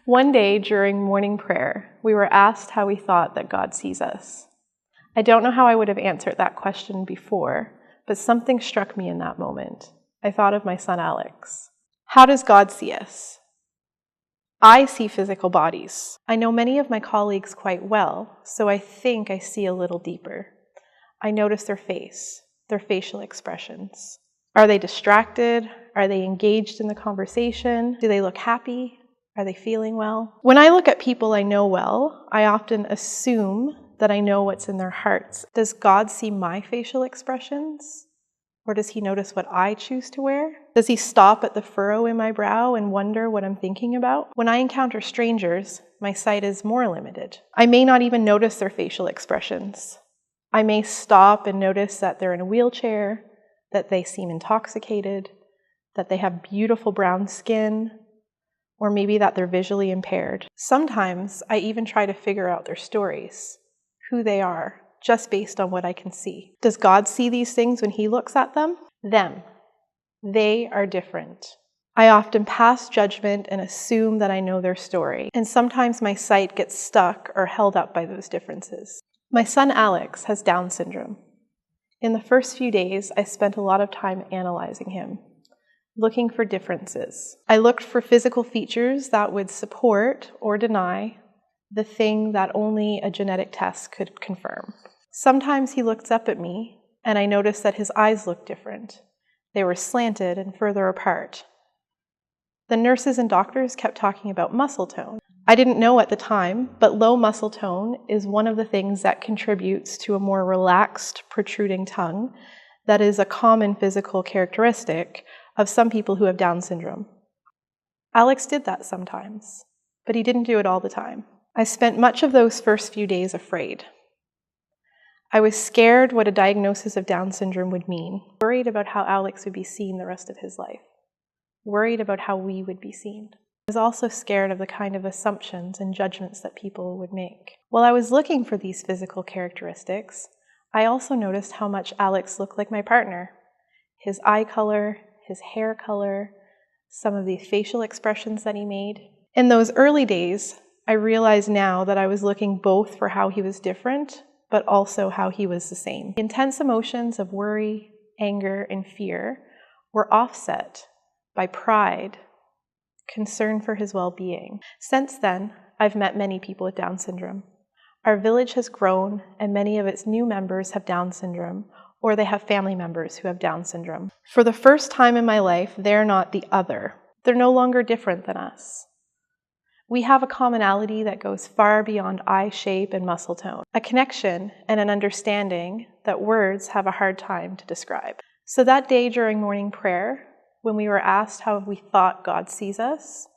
One day during morning prayer, we were asked how we thought that God sees us. I don't know how I would have answered that question before, but something struck me in that moment. I thought of my son Alex. How does God see us? I see physical bodies. I know many of my colleagues quite well, so I think I see a little deeper. I notice their face, their facial expressions. Are they distracted? Are they engaged in the conversation? Do they look happy? Are they feeling well? When I look at people I know well, I often assume that I know what's in their hearts. Does God see my facial expressions? Or does he notice what I choose to wear? Does he stop at the furrow in my brow and wonder what I'm thinking about? When I encounter strangers, my sight is more limited. I may not even notice their facial expressions. I may stop and notice that they're in a wheelchair, that they seem intoxicated, that they have beautiful brown skin, or maybe that they're visually impaired. Sometimes I even try to figure out their stories, who they are, just based on what I can see. Does God see these things when he looks at them? Them. They are different. I often pass judgment and assume that I know their story, and sometimes my sight gets stuck or held up by those differences. My son Alex has Down syndrome. In the first few days, I spent a lot of time analyzing him, looking for differences. I looked for physical features that would support or deny the thing that only a genetic test could confirm. Sometimes he looks up at me, and I noticed that his eyes looked different. They were slanted and further apart. The nurses and doctors kept talking about muscle tone. I didn't know at the time, but low muscle tone is one of the things that contributes to a more relaxed, protruding tongue that is a common physical characteristic of some people who have Down syndrome. Alex did that sometimes, but he didn't do it all the time. I spent much of those first few days afraid. I was scared what a diagnosis of Down syndrome would mean, worried about how Alex would be seen the rest of his life, worried about how we would be seen. I was also scared of the kind of assumptions and judgments that people would make. While I was looking for these physical characteristics, I also noticed how much Alex looked like my partner. His eye color, his hair color, some of the facial expressions that he made. In those early days, I realize now that I was looking both for how he was different, but also how he was the same. The intense emotions of worry, anger, and fear were offset by pride, concern for his well-being. Since then, I've met many people with Down syndrome. Our village has grown, and many of its new members have Down syndrome, or they have family members who have Down syndrome. For the first time in my life, they're not the other. They're no longer different than us. We have a commonality that goes far beyond eye shape and muscle tone, a connection and an understanding that words have a hard time to describe. So that day during morning prayer, when we were asked how we thought God sees us,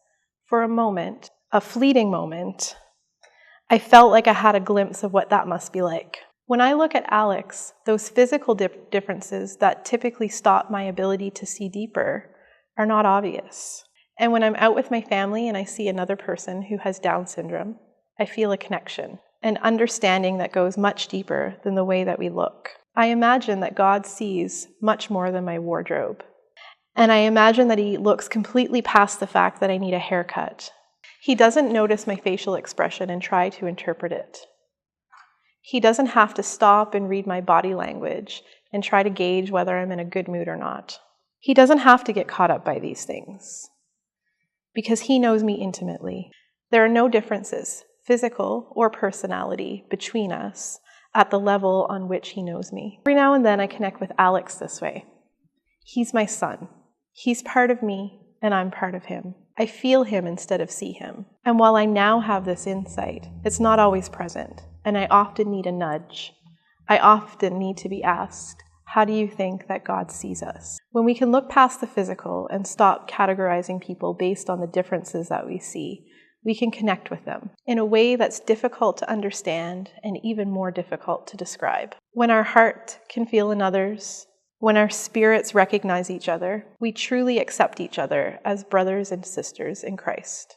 for a moment, a fleeting moment, I felt like I had a glimpse of what that must be like. When I look at Alex, those physical differences that typically stop my ability to see deeper are not obvious. And when I'm out with my family and I see another person who has Down syndrome, I feel a connection, an understanding that goes much deeper than the way that we look. I imagine that God sees much more than my wardrobe. And I imagine that he looks completely past the fact that I need a haircut. He doesn't notice my facial expression and try to interpret it. He doesn't have to stop and read my body language and try to gauge whether I'm in a good mood or not. He doesn't have to get caught up by these things because he knows me intimately. There are no differences, physical or personality, between us at the level on which he knows me. Every now and then I connect with Alex this way. He's my son. He's part of me, and I'm part of him. I feel him instead of see him. And while I now have this insight, it's not always present, and I often need a nudge. I often need to be asked, how do you think that God sees us? When we can look past the physical and stop categorizing people based on the differences that we see, we can connect with them in a way that's difficult to understand and even more difficult to describe. When our heart can feel another's, when our spirits recognize each other, we truly accept each other as brothers and sisters in Christ.